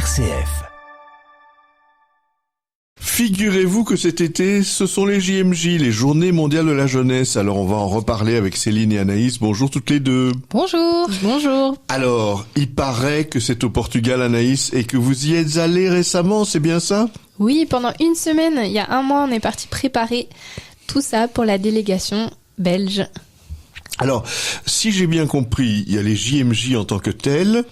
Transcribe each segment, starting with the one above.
RCF. Figurez-vous que cet été, ce sont les JMJ, les Journées mondiales de la jeunesse. Alors on va en reparler avec Céline et Anaïs. Bonjour toutes les deux. Bonjour. Bonjour. Alors, il paraît que c'est au Portugal, Anaïs, et que vous y êtes allée récemment, c'est bien ça ? Oui, pendant une semaine, il y a un mois, on est parti préparer tout ça pour la délégation belge. Alors, si j'ai bien compris, il y a les JMJ en tant que tels,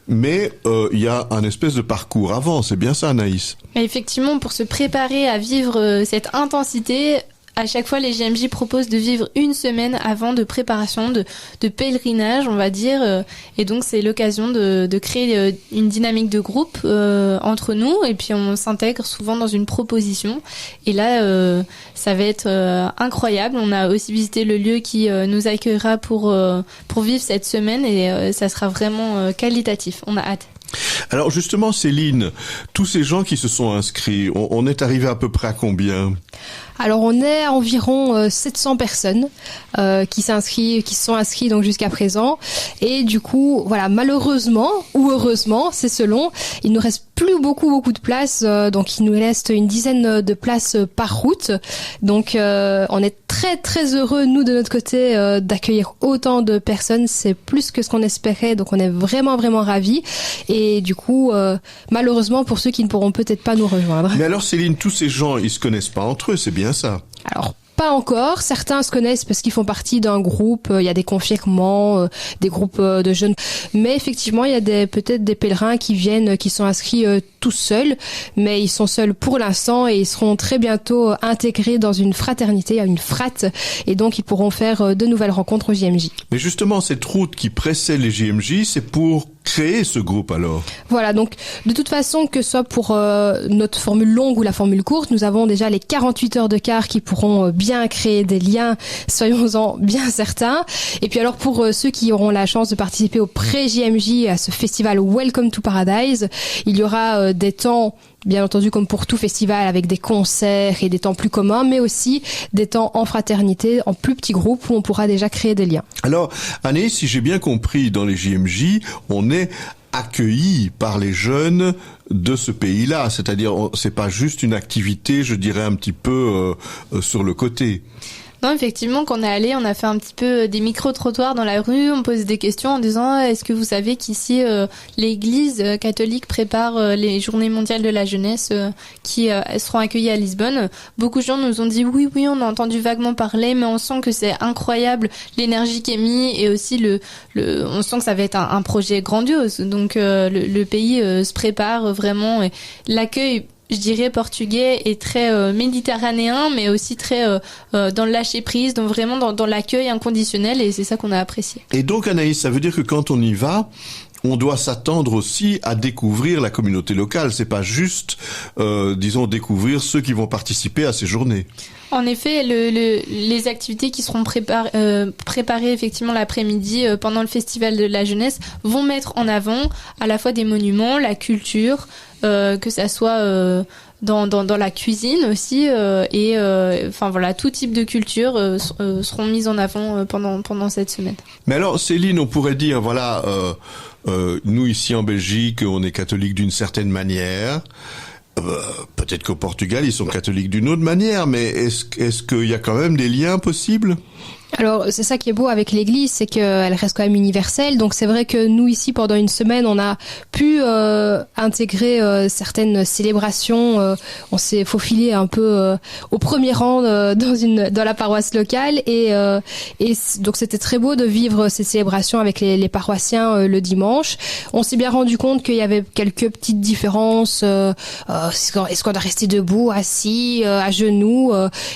mais il y a un espèce de parcours avant, c'est bien ça, Anaïs ? Et effectivement, pour se préparer à vivre cette intensité, à chaque fois, les JMJ proposent de vivre une semaine avant de préparation, de pèlerinage, on va dire. Et donc, c'est l'occasion de créer une dynamique de groupe entre nous. Et puis, on s'intègre souvent dans une proposition. Et là, ça va être incroyable. On a aussi visité le lieu qui nous accueillera pour vivre cette semaine. Et ça sera vraiment qualitatif. On a hâte. Alors justement, Céline, tous ces gens qui se sont inscrits, on est arrivé à peu près à combien ? Alors on est à environ 700 personnes qui se sont inscrits donc jusqu'à présent, et du coup voilà, malheureusement ou heureusement, c'est selon, il nous reste plus beaucoup de places, donc il nous reste une dizaine de places par route. Donc on est très heureux nous de notre côté d'accueillir autant de personnes, c'est plus que ce qu'on espérait, donc on est vraiment ravis. Et du coup malheureusement pour ceux qui ne pourront peut-être pas nous rejoindre. Mais alors Céline, tous ces gens, ils se connaissent pas entre eux, c'est bien ça ? Alors pas encore, certains se connaissent parce qu'ils font partie d'un groupe, il y a des confirmants, des groupes de jeunes, mais effectivement il y a peut-être des pèlerins qui viennent, qui sont inscrits tout seuls, mais ils sont seuls pour l'instant et ils seront très bientôt intégrés dans une fraternité, une frate, et donc ils pourront faire de nouvelles rencontres au JMJ. Mais justement, cette route qui précède les JMJ, c'est pour créer ce groupe alors ? Voilà, donc de toute façon, que ce soit pour notre formule longue ou la formule courte, nous avons déjà les 48 heures de car qui pourront bien créer des liens, soyons-en bien certains. Et puis alors pour ceux qui auront la chance de participer au pré-JMJ, à ce festival Welcome to Paradise, il y aura des temps, bien entendu comme pour tout festival, avec des concerts et des temps plus communs, mais aussi des temps en fraternité, en plus petits groupes où on pourra déjà créer des liens. Alors, Anaïs, si j'ai bien compris, dans les JMJ, on est accueillis par les jeunes de ce pays-là, c'est-à-dire c'est pas juste une activité, je dirais un petit peu sur le côté. Non, effectivement, quand on est allé, on a fait un petit peu des micro-trottoirs dans la rue, on pose des questions en disant est-ce que vous savez qu'ici l'Église catholique prépare les Journées mondiales de la jeunesse qui seront accueillies à Lisbonne. Beaucoup de gens nous ont dit oui, on a entendu vaguement parler, mais on sent que c'est incroyable l'énergie qui est mise et aussi on sent que ça va être un projet grandiose. Donc le pays se prépare vraiment et l'accueil, je dirais, portugais est très méditerranéen, mais aussi très dans le lâcher prise, donc vraiment dans l'accueil inconditionnel, et c'est ça qu'on a apprécié. Et donc Anaïs, ça veut dire que quand on y va, on doit s'attendre aussi à découvrir la communauté locale. C'est pas juste, disons, découvrir ceux qui vont participer à ces journées. En effet, les activités qui seront préparées effectivement l'après-midi pendant le festival de la jeunesse vont mettre en avant à la fois des monuments, la culture, que ça soit dans la cuisine aussi, et enfin voilà, tout type de culture seront mises en avant pendant cette semaine. Mais alors Céline, on pourrait dire voilà, nous ici en Belgique, on est catholique d'une certaine manière. Peut-être qu'au Portugal, ils sont catholiques d'une autre manière, mais est-ce qu'il y a quand même des liens possibles ? Alors, c'est ça qui est beau avec l'église, c'est qu'elle reste quand même universelle. Donc, c'est vrai que nous, ici, pendant une semaine, on a pu intégrer certaines célébrations. On s'est faufilé un peu au premier rang dans la paroisse locale. Et donc, c'était très beau de vivre ces célébrations avec les paroissiens le dimanche. On s'est bien rendu compte qu'il y avait quelques petites différences. Est-ce qu'on doit rester debout, assis, à genoux,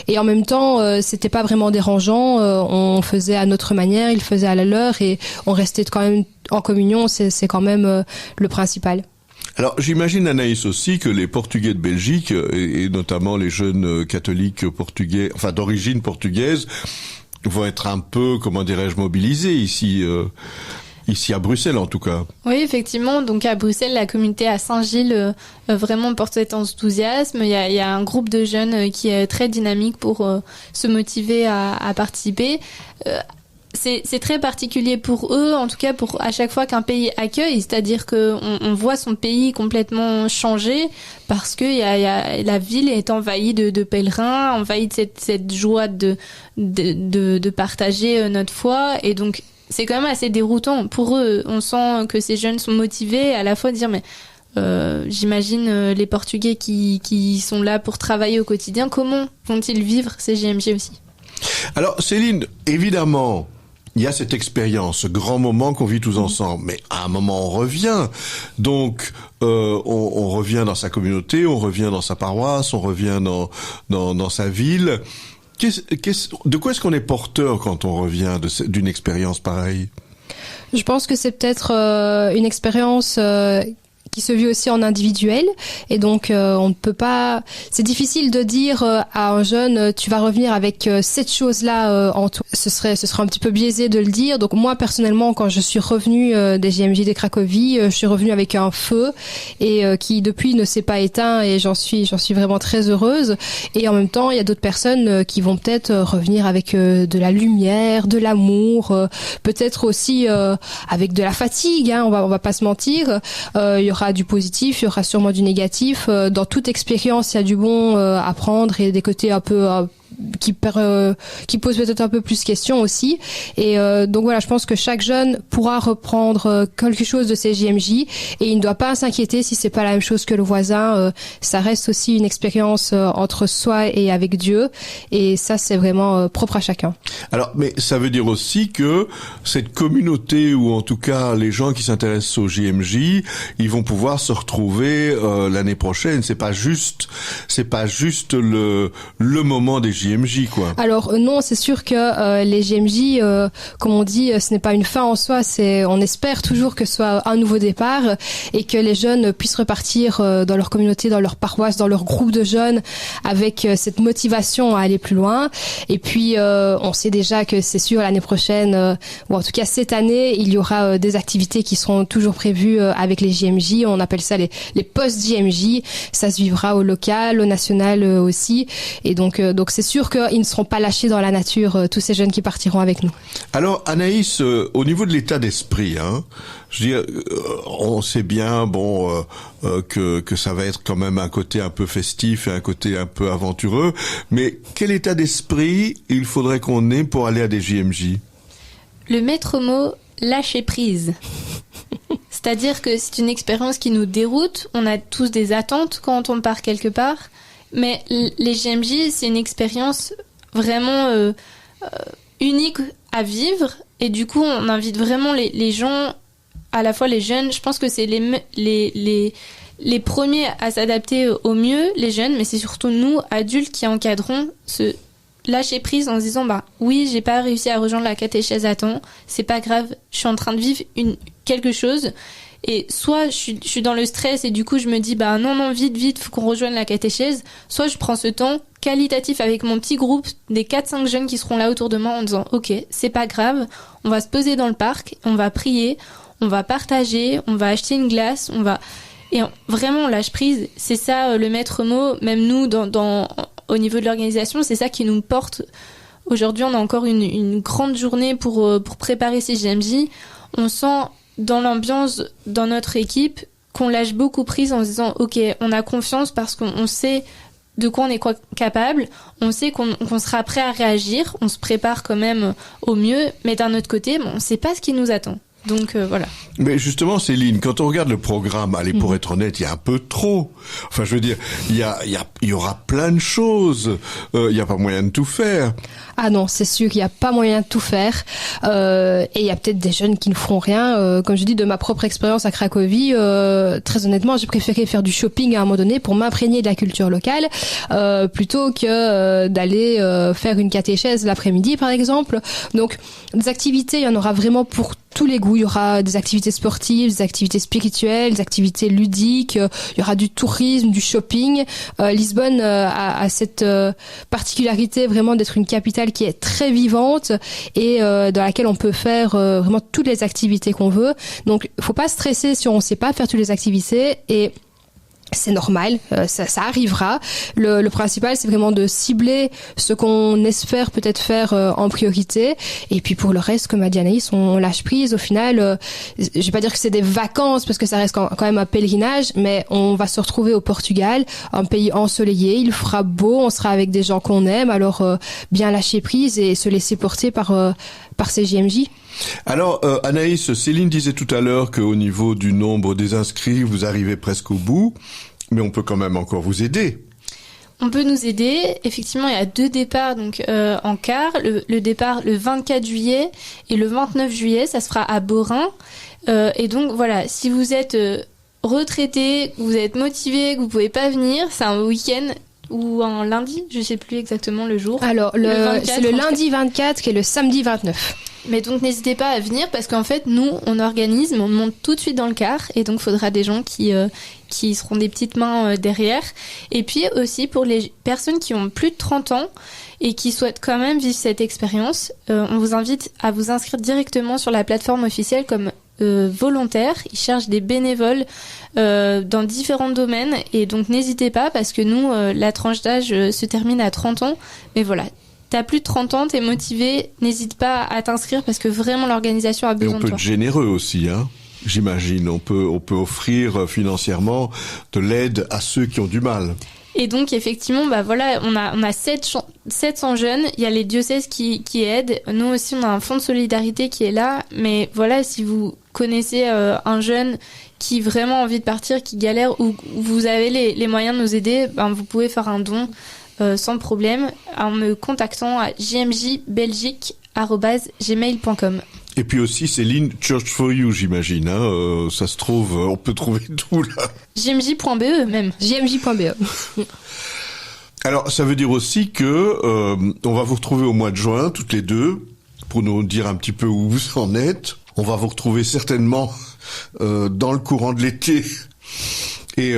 et en même temps, c'était pas vraiment dérangeant. On faisait à notre manière, ils faisaient à la leur, et on restait quand même en communion, c'est quand même le principal. Alors j'imagine, Anaïs, aussi que les Portugais de Belgique, et notamment les jeunes catholiques portugais, enfin d'origine portugaise, vont être un peu, comment dirais-je, mobilisés ici à Bruxelles en tout cas. Oui, effectivement. Donc à Bruxelles, la communauté à Saint-Gilles vraiment porte cet enthousiasme. Il y a un groupe de jeunes qui est très dynamique pour se motiver à participer. c'est très particulier pour eux, en tout cas pour à chaque fois qu'un pays accueille, c'est-à-dire que on voit son pays complètement changer parce que la ville est envahie de pèlerins, envahie de cette joie de partager notre foi, et donc c'est quand même assez déroutant pour eux. On sent que ces jeunes sont motivés à la fois de dire mais j'imagine les Portugais qui sont là pour travailler au quotidien, comment vont-ils vivre ces JMJ aussi? Alors Céline, évidemment, il y a cette expérience, ce grand moment qu'on vit tous ensemble, mais à un moment on revient. Donc on revient dans sa communauté, on revient dans sa paroisse, on revient dans sa ville. De quoi est-ce qu'on est porteur quand on revient d'une expérience pareille? Je pense que c'est peut-être une expérience qui se vit aussi en individuel, et donc on ne peut pas, c'est difficile de dire à un jeune tu vas revenir avec cette chose-là en toi. Ce serait un petit peu biaisé de le dire. Donc moi personnellement, quand je suis revenue des JMJ de Cracovie, je suis revenue avec un feu et qui depuis ne s'est pas éteint, et j'en suis vraiment très heureuse. Et en même temps, il y a d'autres personnes qui vont peut-être revenir avec de la lumière, de l'amour, peut-être aussi avec de la fatigue, hein, on va pas se mentir. Il y aura du positif, il y aura sûrement du négatif. Dans toute expérience, il y a du bon à prendre et des côtés un peu qui posent peut-être un peu plus question aussi. Et donc voilà, je pense que chaque jeune pourra reprendre quelque chose de ces JMJ, et il ne doit pas s'inquiéter si c'est pas la même chose que le voisin. Ça reste aussi une expérience entre soi et avec Dieu, et ça c'est vraiment propre à chacun. Alors, mais ça veut dire aussi que cette communauté, ou en tout cas les gens qui s'intéressent aux JMJ, ils vont pouvoir se retrouver l'année prochaine. C'est pas juste le moment des JMJ, quoi. Alors non, c'est sûr que les JMJ, comme on dit, ce n'est pas une fin en soi. On espère toujours que ce soit un nouveau départ, et que les jeunes puissent repartir dans leur communauté, dans leur paroisse, dans leur groupe de jeunes, avec cette motivation à aller plus loin. Et puis on sait déjà que c'est sûr l'année prochaine, ou en tout cas cette année, il y aura des activités qui seront toujours prévues avec les JMJ. On appelle ça les post-JMJ. Ça se vivra au local, au national aussi. Et donc c'est sûr qu'ils ne seront pas lâchés dans la nature, tous ces jeunes qui partiront avec nous. Alors Anaïs, au niveau de l'état d'esprit, hein, je veux dire, on sait bien, que ça va être quand même un côté un peu festif et un côté un peu aventureux, mais quel état d'esprit il faudrait qu'on ait pour aller à des JMJ? Le maître mot, lâcher prise. C'est-à-dire que c'est une expérience qui nous déroute, on a tous des attentes quand on part quelque part, mais les JMJ, c'est une expérience vraiment unique à vivre, et du coup on invite vraiment les gens, à la fois les jeunes. Je pense que c'est les premiers à s'adapter au mieux, les jeunes, mais c'est surtout nous adultes qui encadrons ce lâcher prise en se disant oui, j'ai pas réussi à rejoindre la catéchèse à temps, c'est pas grave, je suis en train de vivre quelque chose. Et soit je suis dans le stress et du coup je me dis non, vite, faut qu'on rejoigne la catéchèse. Soit je prends ce temps qualitatif avec mon petit groupe des 4-5 jeunes qui seront là autour de moi en disant ok, c'est pas grave, on va se poser dans le parc, on va prier, on va partager, on va acheter une glace, vraiment on lâche prise. C'est ça le maître mot. Même nous au niveau de l'organisation, c'est ça qui nous porte. Aujourd'hui on a encore une grande journée pour préparer ces JMJ. On sent dans l'ambiance, dans notre équipe, qu'on lâche beaucoup prise en se disant ok, on a confiance parce qu'on sait de quoi on est capable, on sait qu'on sera prêt à réagir, on se prépare quand même au mieux, mais d'un autre côté, on ne sait pas ce qui nous attend. Donc voilà. Mais justement, Céline, quand on regarde le programme, pour être honnête, il y a un peu trop. Enfin, je veux dire, il y aura plein de choses. Il n'y a pas moyen de tout faire. Ah non, c'est sûr qu'il n'y a pas moyen de tout faire. Et il y a peut-être des jeunes qui ne feront rien. Comme je dis, de ma propre expérience à Cracovie, très honnêtement, j'ai préféré faire du shopping à un moment donné pour m'imprégner de la culture locale, plutôt que d'aller faire une catéchèse l'après-midi, par exemple. Donc, des activités, il y en aura vraiment pour tous les goûts. Il y aura des activités sportives, des activités spirituelles, des activités ludiques, il y aura du tourisme, du shopping. Lisbonne a cette particularité vraiment d'être une capitale qui est très vivante et dans laquelle on peut faire vraiment toutes les activités qu'on veut. Donc, faut pas stresser si on sait pas faire toutes les activités, et c'est normal, ça arrivera. Le principal, c'est vraiment de cibler ce qu'on espère peut-être faire en priorité. Et puis pour le reste, comme a dit Anaïs, on lâche prise. Au final, je vais pas dire que c'est des vacances parce que ça reste quand même un pèlerinage, mais on va se retrouver au Portugal, un pays ensoleillé. Il fera beau, on sera avec des gens qu'on aime. Alors bien lâcher prise et se laisser porter par ces JMJ. Alors, Anaïs, Céline disait tout à l'heure qu'au niveau du nombre des inscrits, vous arrivez presque au bout, mais on peut quand même encore vous aider. On peut nous aider. Effectivement, il y a 2 départs donc en quart. Le départ le 24 juillet et le 29 juillet, ça se fera à Borin. Et donc voilà, si vous êtes retraité, que vous êtes motivé, que vous pouvez pas venir, c'est un week-end ou un lundi, je sais plus exactement le jour. Alors, c'est le lundi 24 et le samedi 29. Mais donc n'hésitez pas à venir parce qu'en fait nous on organise, mais on monte tout de suite dans le car et donc il faudra des gens qui seront des petites mains derrière. Et puis aussi pour les personnes qui ont plus de 30 ans et qui souhaitent quand même vivre cette expérience, on vous invite à vous inscrire directement sur la plateforme officielle comme volontaire. Ils cherchent des bénévoles dans différents domaines et donc n'hésitez pas parce que nous la tranche d'âge se termine à 30 ans, mais voilà. T'as plus de 30 ans, t'es motivé, n'hésite pas à t'inscrire parce que vraiment l'organisation a besoin de toi. Et on peut être généreux aussi, hein. J'imagine, on peut offrir financièrement de l'aide à ceux qui ont du mal. Et donc effectivement, bah voilà, on a 700 jeunes, il y a les diocèses qui aident. Nous aussi, on a un fonds de solidarité qui est là, mais voilà, si vous connaissez un jeune qui vraiment a envie de partir, qui galère ou vous avez les moyens de nous aider, ben vous pouvez faire un don. Sans problème, en me contactant à jmjbelgique@gmail.com. Et puis aussi, Céline, Church for You, j'imagine. Hein, ça se trouve, on peut trouver tout là. jmj.be même. jmj.be. Alors, ça veut dire aussi que on va vous retrouver au mois de juin, toutes les deux, pour nous dire un petit peu où vous en êtes. On va vous retrouver certainement dans le courant de l'été. Et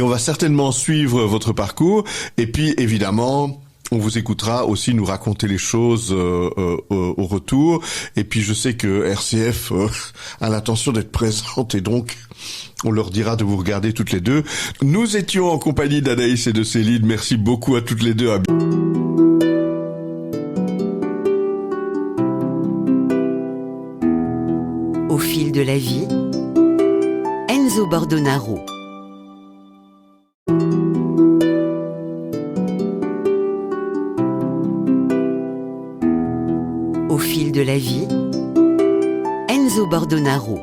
on va certainement suivre votre parcours. Et puis, évidemment, on vous écoutera aussi nous raconter les choses au retour. Et puis, je sais que RCF a l'intention d'être présente et donc on leur dira de vous regarder toutes les deux. Nous étions en compagnie d'Anaïs et de Céline. Merci beaucoup à toutes les deux. Au fil de la vie, Enzo Bordonaro. Au fil de la vie, Enzo Bordonaro.